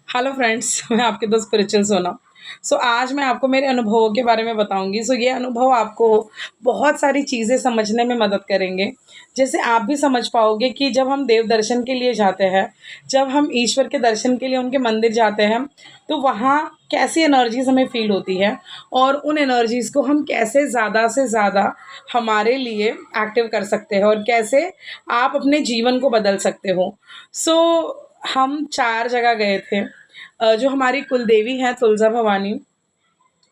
Hello friends, मैं आपके दोस्त स्पिरिचुअल सोना। आज मैं आपको मेरे अनुभवों के बारे में बताऊंगी। ये अनुभव आपको बहुत सारी चीज़ें समझने में मदद करेंगे। जैसे आप भी समझ पाओगे कि जब हम देव दर्शन के लिए जाते हैं, जब हम ईश्वर के दर्शन के लिए उनके मंदिर जाते हैं, तो वहाँ कैसी एनर्जीज हमें फील होती है और उन एनर्जीज को हम कैसे ज़्यादा से ज़्यादा हमारे लिए एक्टिव कर सकते हैं और कैसे आप अपने जीवन को बदल सकते हो। सो हम 4 जगह गए थे। जो हमारी कुलदेवी हैं तुलजा भवानी,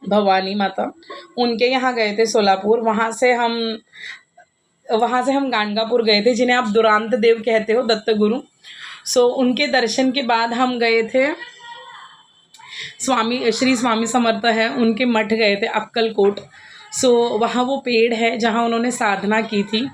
भवानी माता, उनके यहाँ गए थे सोलापुर। वहाँ से हम गाणगापुर गए थे, जिन्हें आप दुरांत देव कहते हो, दत्त गुरु। उनके दर्शन के बाद हम गए थे श्री स्वामी समर्थ है, उनके मठ गए थे अक्कलकोट। वहाँ वो पेड़ है जहाँ उन्होंने साधना की थी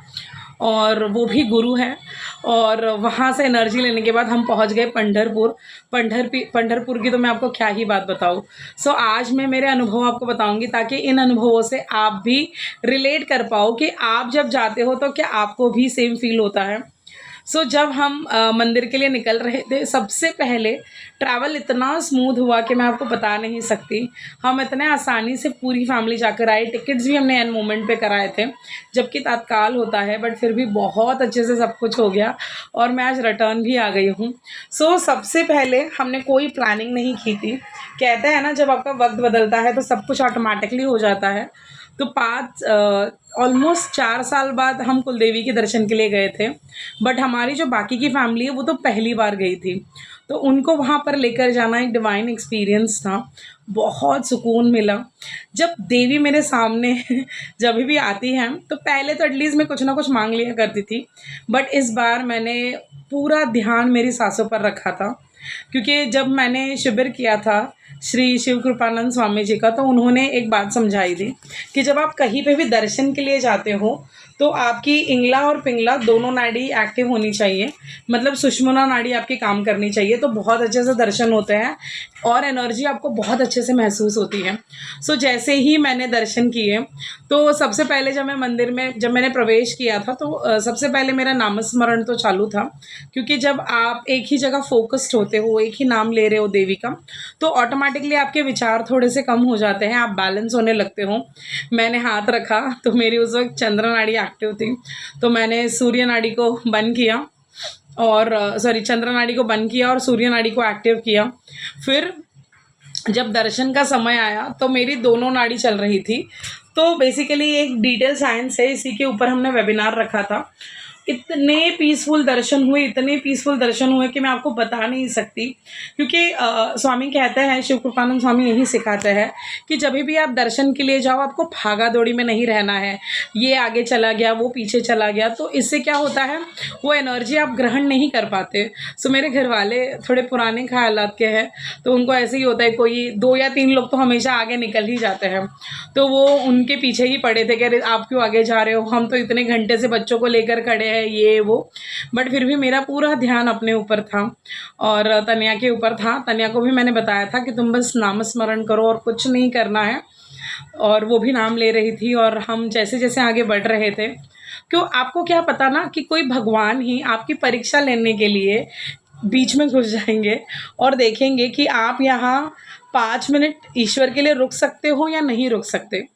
और वो भी गुरु हैं। और वहाँ से एनर्जी लेने के बाद हम पहुँच गए पंढरपुर। पंढरपुर की तो मैं आपको क्या ही बात बताऊँ। आज मैं मेरे अनुभव आपको बताऊँगी, ताकि इन अनुभवों से आप भी रिलेट कर पाओ कि आप जब जाते हो तो क्या आपको भी सेम फील होता है। जब हम मंदिर के लिए निकल रहे थे, सबसे पहले ट्रैवल इतना स्मूथ हुआ कि मैं आपको बता नहीं सकती। हम इतने आसानी से पूरी फैमिली जाकर आए। टिकट्स भी हमने एंड मोमेंट पे कराए थे, जबकि तत्काल होता है, बट फिर भी बहुत अच्छे से सब कुछ हो गया और मैं आज रिटर्न भी आ गई हूँ। सबसे पहले हमने कोई प्लानिंग नहीं की थी। कहते हैं ना, जब आपका वक्त बदलता है तो सब कुछ ऑटोमेटिकली हो जाता है। ऑलमोस्ट 4 साल बाद हम कुलदेवी के दर्शन के लिए गए थे, बट हमारी जो बाकी की फैमिली है वो तो पहली बार गई थी। तो उनको वहाँ पर लेकर जाना एक डिवाइन एक्सपीरियंस था। बहुत सुकून मिला जब देवी मेरे सामने जब भी आती हैं। तो पहले तो एटलीस्ट मैं कुछ ना कुछ मांग लिया करती थी, बट इस बार मैंने पूरा ध्यान मेरी सांसों पर रखा था। क्योंकि जब मैंने शिविर किया था श्री शिव कृपानंद स्वामी जी का, तो उन्होंने एक बात समझाई थी कि जब आप कहीं पे भी दर्शन के लिए जाते हो तो आपकी इंगला और पिंगला दोनों नाड़ी एक्टिव होनी चाहिए, मतलब सुषुम्ना नाड़ी आपकी काम करनी चाहिए। तो बहुत अच्छे से दर्शन होते हैं और एनर्जी आपको बहुत अच्छे से महसूस होती है। जैसे ही मैंने दर्शन किए, तो सबसे पहले जब मैं मंदिर में जब मैंने प्रवेश किया था, तो सबसे पहले मेरा नामस्मरण तो चालू था। क्योंकि जब आप एक ही जगह फोकस्ड होते हो, एक ही नाम ले रहे हो देवी का, तो ऑटोमेटिकली आपके विचार थोड़े से कम हो जाते हैं, आप बैलेंस होने लगते हो। मैंने हाथ रखा तो मेरी उस वक्त चंद्र नाड़ी एक्टिव थी, तो मैंने सूर्य नाड़ी को बंद किया और चंद्र नाड़ी को बंद किया और सूर्य नाड़ी को एक्टिव किया। फिर जब दर्शन का समय आया तो मेरी दोनों नाड़ी चल रही थी। तो बेसिकली एक डिटेल साइंस है, इसी के ऊपर हमने वेबिनार रखा था। इतने पीसफुल दर्शन हुए कि मैं आपको बता नहीं सकती। क्योंकि स्वामी कहते हैं, शिव कृपानंद स्वामी यही सिखाते हैं कि जब भी आप दर्शन के लिए जाओ, आपको भागा दौड़ी में नहीं रहना है, ये आगे चला गया वो पीछे चला गया, तो इससे क्या होता है, वो एनर्जी आप ग्रहण नहीं कर पाते। मेरे घर वाले थोड़े पुराने ख्यालात के हैं, तो उनको ऐसे ही होता है, कोई 2 या 3 लोग तो हमेशा आगे निकल ही जाते हैं, तो वो उनके पीछे ही पड़े थे, कह रहे आप क्यों आगे जा रहे हो, हम तो इतने घंटे से बच्चों को लेकर खड़े हैं, ये वो। बट फिर भी मेरा पूरा ध्यान अपने ऊपर था और तनिया के ऊपर था। तनिया को भी मैंने बताया था कि तुम बस नाम स्मरण करो और कुछ नहीं करना है, और वो भी नाम ले रही थी। और हम जैसे जैसे आगे बढ़ रहे थे, क्यों आपको क्या पता ना कि कोई भगवान ही आपकी परीक्षा लेने के लिए बीच में घुस जाएंगे और देखेंगे कि आप यहाँ 5 मिनट ईश्वर के लिए रुक सकते हो या नहीं रुक सकते।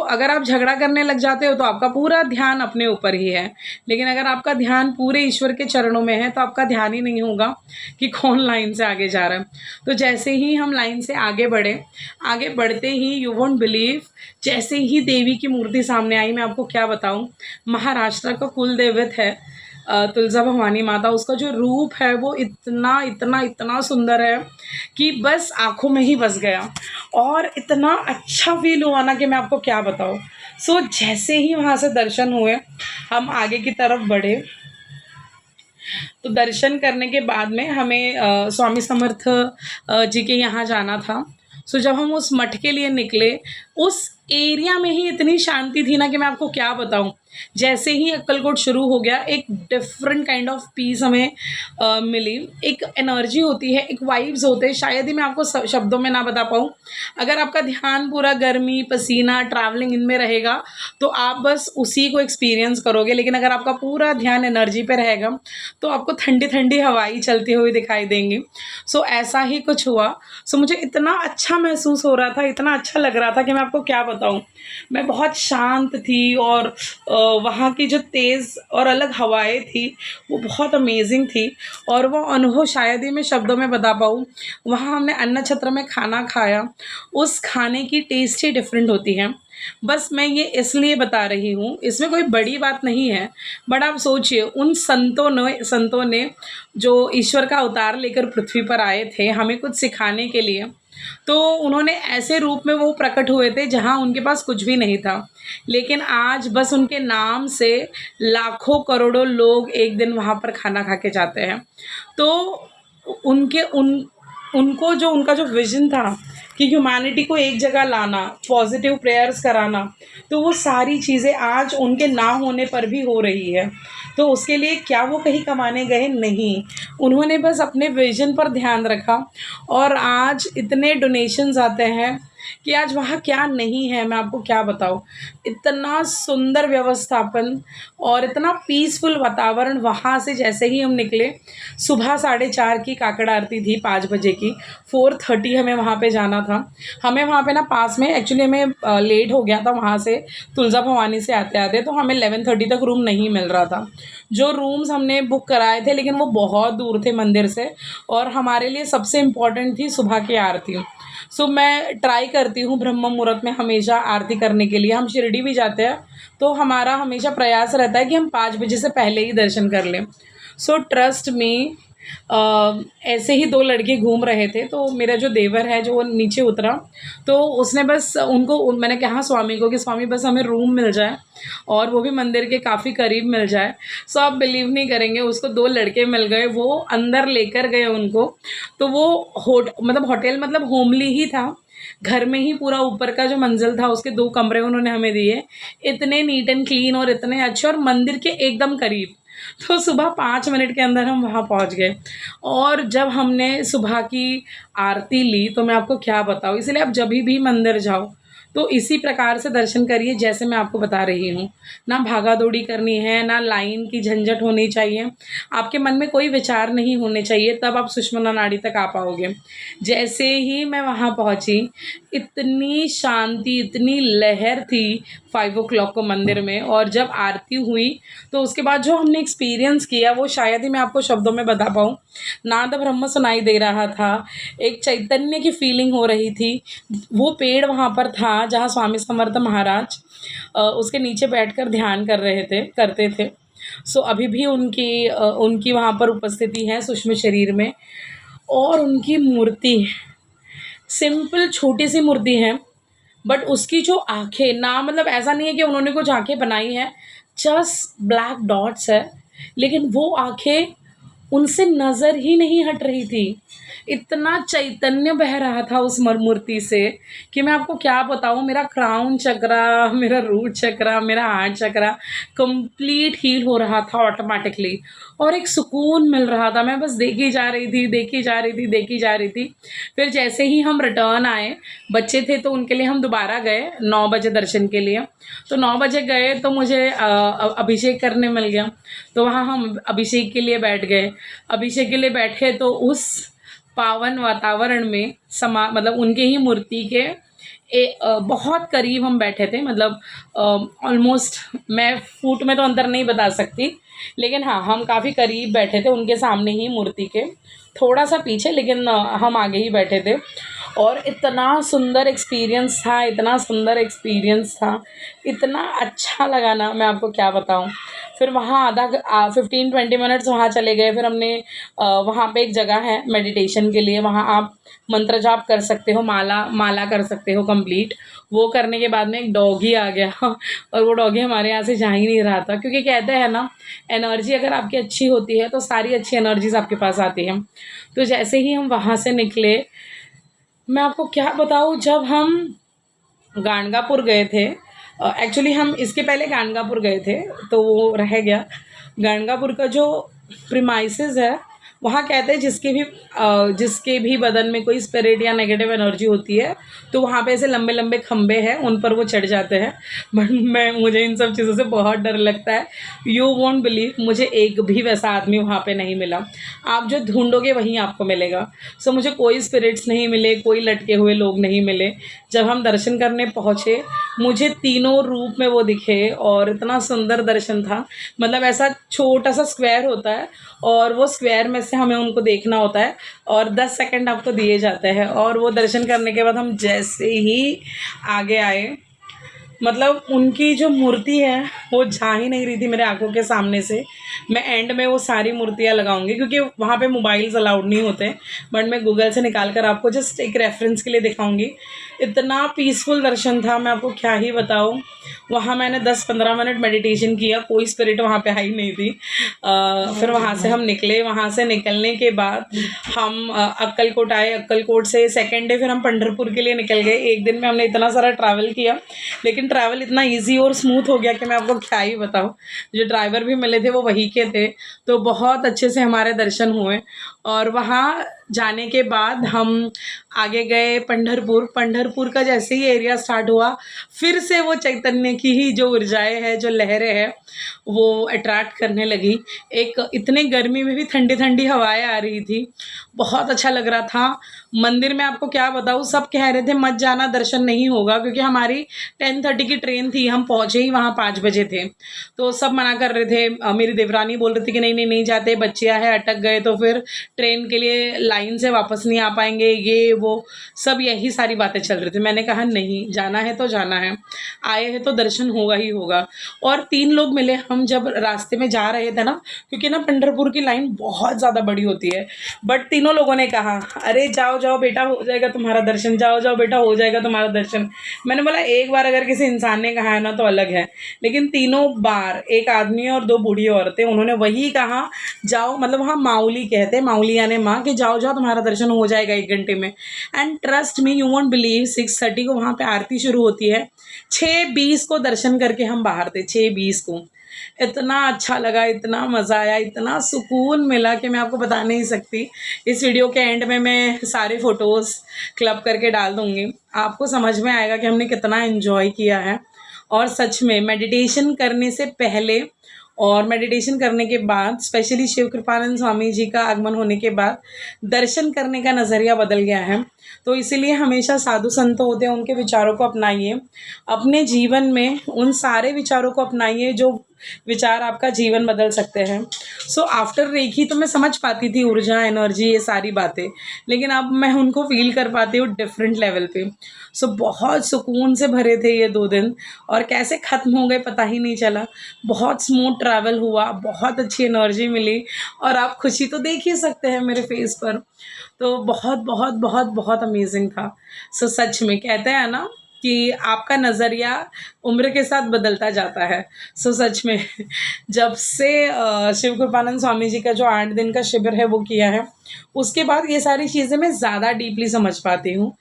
अगर आप झगड़ा करने लग जाते हो तो आपका पूरा ध्यान अपने ऊपर ही है, लेकिन अगर आपका ध्यान पूरे ईश्वर के चरणों में है तो आपका ध्यान ही नहीं होगा कि कौन लाइन से आगे जा रहा है। तो जैसे ही हम लाइन से आगे बढ़े, आगे बढ़ते ही यू वोंट बिलीव, जैसे ही देवी की मूर्ति सामने आई, मैं आपको क्या बताऊं, महाराष्ट्र का कुल देवत है तुलजा भवानी माता। उसका जो रूप है वो इतना इतना इतना सुंदर है कि बस आंखों में ही बस गया और इतना अच्छा फील हुआ ना कि मैं आपको क्या बताऊँ। जैसे ही वहाँ से दर्शन हुए, हम आगे की तरफ बढ़े। तो दर्शन करने के बाद में हमें स्वामी समर्थ जी के यहाँ जाना था। जब हम उस मठ के लिए निकले, उस एरिया में ही इतनी शांति थी ना कि मैं आपको क्या बताऊं। जैसे ही अक्कलकोट शुरू हो गया, एक डिफरेंट काइंड ऑफ पीस हमें मिली। एक एनर्जी होती है, एक वाइब्स होते हैं, शायद ही मैं आपको शब्दों में ना बता पाऊँ। अगर आपका ध्यान पूरा गर्मी, पसीना, ट्रैवलिंग इनमें रहेगा तो आप बस उसी को एक्सपीरियंस करोगे, लेकिन अगर आपका पूरा ध्यान एनर्जी पे रहेगा तो आपको ठंडी ठंडी हवाएं चलती हुई दिखाई देंगी। सो ऐसा ही कुछ हुआ। सो मुझे इतना अच्छा महसूस हो रहा था, इतना अच्छा लग रहा था कि मैं आपको क्या बताऊं। मैं बहुत शांत थी और वहाँ की जो तेज़ और अलग हवाएं थी वो बहुत अमेजिंग थी। और वो अनुभव शायद ही मैं शब्दों में बता पाऊँ। वहाँ हमने अन्न छत्र में खाना खाया, उस खाने की टेस्ट ही डिफरेंट होती है। बस मैं ये इसलिए बता रही हूँ, इसमें कोई बड़ी बात नहीं है, बट आप सोचिए उन संतों ने जो ईश्वर का अवतार लेकर पृथ्वी पर आए थे हमें कुछ सिखाने के लिए, तो उन्होंने ऐसे रूप में वो प्रकट हुए थे जहाँ उनके पास कुछ भी नहीं था, लेकिन आज बस उनके नाम से लाखों करोड़ों लोग एक दिन वहाँ पर खाना खा के जाते हैं। तो उनके उन उनको जो उनका जो विज़न था कि ह्यूमैनिटी को एक जगह लाना, पॉजिटिव प्रेयर्स कराना, तो वो सारी चीज़ें आज उनके ना होने पर भी हो रही है। तो उसके लिए क्या वो कहीं कमाने गए? नहीं, उन्होंने बस अपने विज़न पर ध्यान रखा और आज इतने डोनेशंस आते हैं कि आज वहाँ क्या नहीं है मैं आपको क्या बताऊँ। इतना सुंदर व्यवस्थापन और इतना पीसफुल वातावरण। वहाँ से जैसे ही हम निकले, सुबह 4:30 की काकड़ आरती थी, 5 बजे की, 4:30 हमें वहाँ पे जाना था। हमें वहाँ पे ना पास में एक्चुअली हमें लेट हो गया था वहाँ से, तुलजा भवानी से आते-आते, तो हमें 11:30 तक रूम नहीं मिल रहा था। जो रूम्स हमने बुक कराए थे लेकिन वो बहुत दूर थे मंदिर से, और हमारे लिए सबसे इम्पोर्टेंट थी सुबह की आरती। सो मैं ट्राई करती हूँ ब्रह्म मुहूर्त में हमेशा आरती करने के लिए। हम शिरडी भी जाते हैं तो हमारा हमेशा प्रयास रहता है कि हम 5 बजे से पहले ही दर्शन कर लें। सो ट्रस्ट में ऐसे ही 2 लड़के घूम रहे थे, तो मेरा जो देवर है जो वो नीचे उतरा, तो उसने बस उनको मैंने कहा स्वामी को कि स्वामी बस हमें रूम मिल जाए और वो भी मंदिर के काफ़ी करीब मिल जाए। सो आप बिलीव नहीं करेंगे, उसको 2 लड़के मिल गए, वो अंदर लेकर गए उनको। तो वो होटल मतलब होमली ही था, घर में ही पूरा ऊपर का जो मंजिल था उसके 2 कमरे उन्होंने हमें दिए। इतने नीट एंड क्लीन और इतने अच्छे, और मंदिर के एकदम करीब। तो सुबह 5 मिनट के अंदर हम वहाँ पहुँच गए। और जब हमने सुबह की आरती ली तो मैं आपको क्या बताऊँ, इसलिए आप जभी भी मंदिर जाओ तो इसी प्रकार से दर्शन करिए जैसे मैं आपको बता रही हूँ। ना भागा-दौड़ी करनी है, ना लाइन की झंझट होनी चाहिए, आपके मन में कोई विचार नहीं होने चाहिए, तब आप सुषुम्ना नाड़ी तक आ पाओगे। जैसे ही मैं वहाँ पहुँची, इतनी शांति, इतनी लहर थी 5 o'clock को मंदिर में, और जब आरती हुई तो उसके बाद जो हमने एक्सपीरियंस किया वो शायद ही मैं आपको शब्दों में बता पाऊँ। नाद ब्रह्म सुनाई दे रहा था, एक चैतन्य की फीलिंग हो रही थी। वो पेड़ वहाँ पर था जहाँ स्वामी समर्थ महाराज उसके नीचे बैठकर ध्यान करते थे। सो अभी भी उनकी वहाँ पर उपस्थिति है सूक्ष्म शरीर में। और उनकी मूर्ति सिंपल छोटी सी मूर्ति है, बट उसकी जो आँखें ना, मतलब ऐसा नहीं है कि उन्होंने कुछ आँखें बनाई हैं, जस्ट ब्लैक डॉट्स है, लेकिन वो आँखें उनसे नज़र ही नहीं हट रही थी। इतना चैतन्य बह रहा था उस मूर्ति से कि मैं आपको क्या बताऊँ। मेरा क्राउन चक्रा, मेरा रूट चक्रा, मेरा हार्ट चक्रा कंप्लीट हील हो रहा था ऑटोमेटिकली, और एक सुकून मिल रहा था। मैं बस देखी जा रही थी, देखी जा रही थी, देखी जा रही थी। फिर जैसे ही हम रिटर्न आए, बच्चे थे तो उनके लिए हम दोबारा गए 9 बजे दर्शन के लिए। तो 9 बजे गए तो मुझे अभिषेक करने मिल गया, तो वहाँ हम अभिषेक के लिए बैठ गए। अभिषेक के लिए बैठे तो उस पावन वातावरण में मतलब उनके ही मूर्ति के बहुत करीब हम बैठे थे, मतलब ऑलमोस्ट मैं फुट में तो अंतर नहीं बता सकती, लेकिन हाँ हम काफ़ी करीब बैठे थे उनके सामने ही मूर्ति के, थोड़ा सा पीछे, लेकिन हम आगे ही बैठे थे। और इतना सुंदर एक्सपीरियंस था, इतना सुंदर एक्सपीरियंस था, इतना अच्छा लगा ना मैं आपको क्या बताऊं। फिर वहाँ 15-20 मिनट्स वहाँ चले गए। फिर हमने वहाँ पे एक जगह है मेडिटेशन के लिए, वहाँ आप मंत्र जाप कर सकते हो, माला कर सकते हो कंप्लीट। वो करने के बाद में एक डॉगी आ गया और वो डॉगी हमारे यहाँ से जा ही नहीं रहा था, क्योंकि कहते हैं ना, एनर्जी अगर आपकी अच्छी होती है तो सारी अच्छी एनर्जीज आपके पास आती हैं। तो जैसे ही हम वहाँ से निकले, मैं आपको क्या बताऊँ, जब हम गाणगापुर गए थे एक्चुअली हम इसके पहले गाणगापुर गए थे, तो वो रह गया। गाणगापुर का जो प्रीमाइसेस है, वहाँ कहते हैं जिसके भी बदन में कोई स्पिरिट या नेगेटिव एनर्जी होती है, तो वहाँ पे ऐसे लंबे लंबे खंबे हैं, उन पर वो चढ़ जाते हैं। बट मुझे इन सब चीज़ों से बहुत डर लगता है। यू वोंट बिलीव, मुझे एक भी वैसा आदमी वहाँ पे नहीं मिला। आप जो ढूंढोगे वहीं आपको मिलेगा। सो मुझे कोई स्पिरिट्स नहीं मिले, कोई लटके हुए लोग नहीं मिले। जब हम दर्शन करने पहुँचे, मुझे तीनों रूप में वो दिखे और इतना सुंदर दर्शन था। मतलब ऐसा छोटा सा स्क्वायर होता है और वो स्क्वायर में से हमें उनको देखना होता है और 10 सेकंड आपको दिए जाते हैं। और वो दर्शन करने के बाद हम जैसे ही आगे आए, मतलब उनकी जो मूर्ति है वो जा ही नहीं रही थी मेरे आंखों के सामने से। मैं एंड में वो सारी मूर्तियाँ लगाऊंगी क्योंकि वहाँ पे मोबाइल्स अलाउड नहीं होते, बट मैं गूगल से निकाल कर आपको जस्ट एक रेफरेंस के लिए दिखाऊंगी। इतना पीसफुल दर्शन था, मैं आपको क्या ही बताऊँ। वहाँ मैंने 10-15 मिनट मेडिटेशन किया, कोई स्पिरिट वहाँ पे आई नहीं थी। फिर वहाँ से हम निकले। वहाँ से निकलने के बाद हम अक्कलकोट आए। अक्कलकोट से सेकेंड डे फिर हम पंढरपुर के लिए निकल गए। एक दिन में हमने इतना सारा ट्रैवल किया, लेकिन ट्रैवल इतना इजी और स्मूथ हो गया कि मैं आपको क्या ही बताऊँ। जो ड्राइवर भी मिले थे वो वहीं के थे, तो बहुत अच्छे से हमारे दर्शन हुए। और वहाँ जाने के बाद हम आगे गए पंढरपुर। पंढरपुर का जैसे ही एरिया स्टार्ट हुआ, फिर से वो चैतन्य की ही जो ऊर्जाएं हैं, जो लहरें हैं, वो अट्रैक्ट करने लगी। एक इतने गर्मी में भी ठंडी ठंडी हवाएं आ रही थी, बहुत अच्छा लग रहा था। मंदिर में आपको क्या बताऊँ, सब कह रहे थे मत जाना, दर्शन नहीं होगा, क्योंकि हमारी 10:30 की ट्रेन थी। हम पहुँचे ही वहाँ 5 बजे थे, तो सब मना कर रहे थे। मेरी देवरानी बोल रही थी कि नहीं नहीं नहीं जाते, बच्चियाँ हैं, अटक गए तो फिर ट्रेन के लिए लाइन से वापस नहीं आ पाएंगे, ये वो सब यही सारी बातें चल रही थी। मैंने कहा नहीं, जाना है तो जाना है, आए हैं तो दर्शन होगा ही होगा। और 3 लोग मिले हम जब रास्ते में जा रहे थे ना, क्योंकि ना पंढरपुर की लाइन बहुत ज़्यादा बड़ी होती है। बट तीनों लोगों ने कहा अरे जाओ जाओ बेटा, हो जाएगा तुम्हारा दर्शन, जाओ जाओ बेटा, हो जाएगा तुम्हारा दर्शन। मैंने बोला एक बार अगर किसी इंसान ने कहा है ना तो अलग है, लेकिन तीनों बार, एक आदमी और 2 बूढ़ी औरतें, उन्होंने वही कहा जाओ। मतलब वहाँ माउली कहते हैं, माउली यानी माँ, कि जाओ जाओ तुम्हारा दर्शन हो जाएगा 1 घंटे में। And trust me, you won't believe, 6:30 को वहाँ पे आरती शुरू होती है। 6:20 को दर्शन करके हम बाहर थे, 6:20 को। इतना अच्छा लगा, इतना मज़ा आया, इतना सुकून मिला कि मैं आपको बता नहीं सकती। इस वीडियो के एंड में मैं सारे फ़ोटोज़ क्लब करके डाल दूँगी, आपको समझ में आएगा कि हमने कितना एन्जॉय किया है। और सच में मेडिटेशन करने से पहले और मेडिटेशन करने के बाद, स्पेशली शिव कृपानंद स्वामी जी का आगमन होने के बाद, दर्शन करने का नज़रिया बदल गया है। तो इसीलिए हमेशा साधु संत होते हैं, उनके विचारों को अपनाइए, अपने जीवन में उन सारे विचारों को अपनाइए जो विचार आपका जीवन बदल सकते हैं। सो आफ्टर रेखी तो मैं समझ पाती थी ऊर्जा, एनर्जी, ये सारी बातें, लेकिन अब मैं उनको फील कर पाती हूँ डिफरेंट लेवल पे। सो बहुत सुकून से भरे थे ये 2 दिन, और कैसे ख़त्म हो गए पता ही नहीं चला। बहुत स्मूथ ट्रैवल हुआ, बहुत अच्छी एनर्जी मिली, और आप खुशी तो देख ही सकते हैं मेरे फेस पर। तो बहुत बहुत बहुत बहुत अमेजिंग था। सो सच में कहते हैं ना कि आपका नज़रिया उम्र के साथ बदलता जाता है। सो सच में जब से शिव कृपानंद स्वामी जी का जो 8 दिन का शिविर है वो किया है, उसके बाद ये सारी चीज़ें मैं ज़्यादा डीपली समझ पाती हूँ।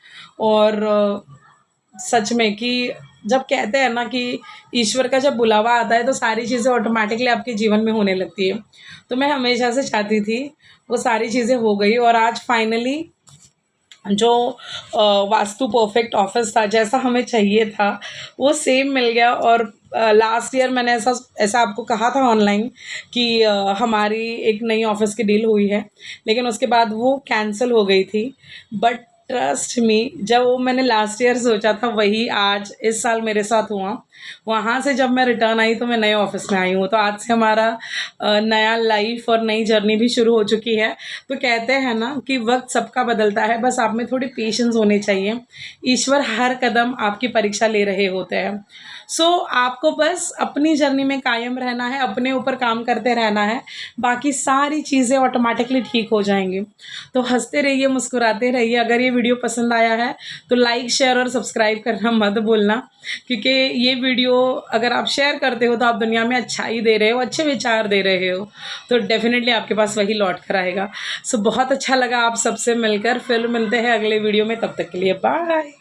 और सच में कि जब कहते हैं ना कि ईश्वर का जब बुलावा आता है तो सारी चीज़ें ऑटोमेटिकली आपके जीवन में होने लगती है। तो मैं हमेशा से चाहती थी, वो सारी चीज़ें हो गई, और आज फाइनली जो वास्तु परफेक्ट ऑफिस था, जैसा हमें चाहिए था, वो सेम मिल गया। और लास्ट ईयर मैंने ऐसा आपको कहा था ऑनलाइन कि हमारी एक नई ऑफिस की डील हुई है, लेकिन उसके बाद वो कैंसिल हो गई थी। बट ट्रस्ट मी, जब वो मैंने लास्ट ईयर सोचा था वही आज इस साल मेरे साथ हुआ। वहाँ से जब मैं रिटर्न आई तो मैं नए ऑफिस में आई हूँ, तो आज से हमारा नया लाइफ और नई जर्नी भी शुरू हो चुकी है। तो कहते हैं ना कि वक्त सबका बदलता है, बस आप में थोड़ी पेशेंस होनी चाहिए। ईश्वर हर कदम आपकी परीक्षा ले रहे होते हैं। सो आपको बस अपनी जर्नी में कायम रहना है, अपने ऊपर काम करते रहना है, बाकी सारी चीज़ें ऑटोमेटिकली ठीक हो जाएंगी। तो हंसते रहिए, मुस्कुराते रहिए। अगर ये वीडियो पसंद आया है तो लाइक, शेयर और सब्सक्राइब करना मत भूलना, क्योंकि ये वीडियो अगर आप शेयर करते हो तो आप दुनिया में अच्छाई दे रहे हो, अच्छे विचार दे रहे हो, तो डेफिनेटली आपके पास वही लौट कर आएगा। सो बहुत अच्छा लगा आप सबसे मिलकर। फिर मिलते हैं अगले वीडियो में, तब तक के लिए बाय।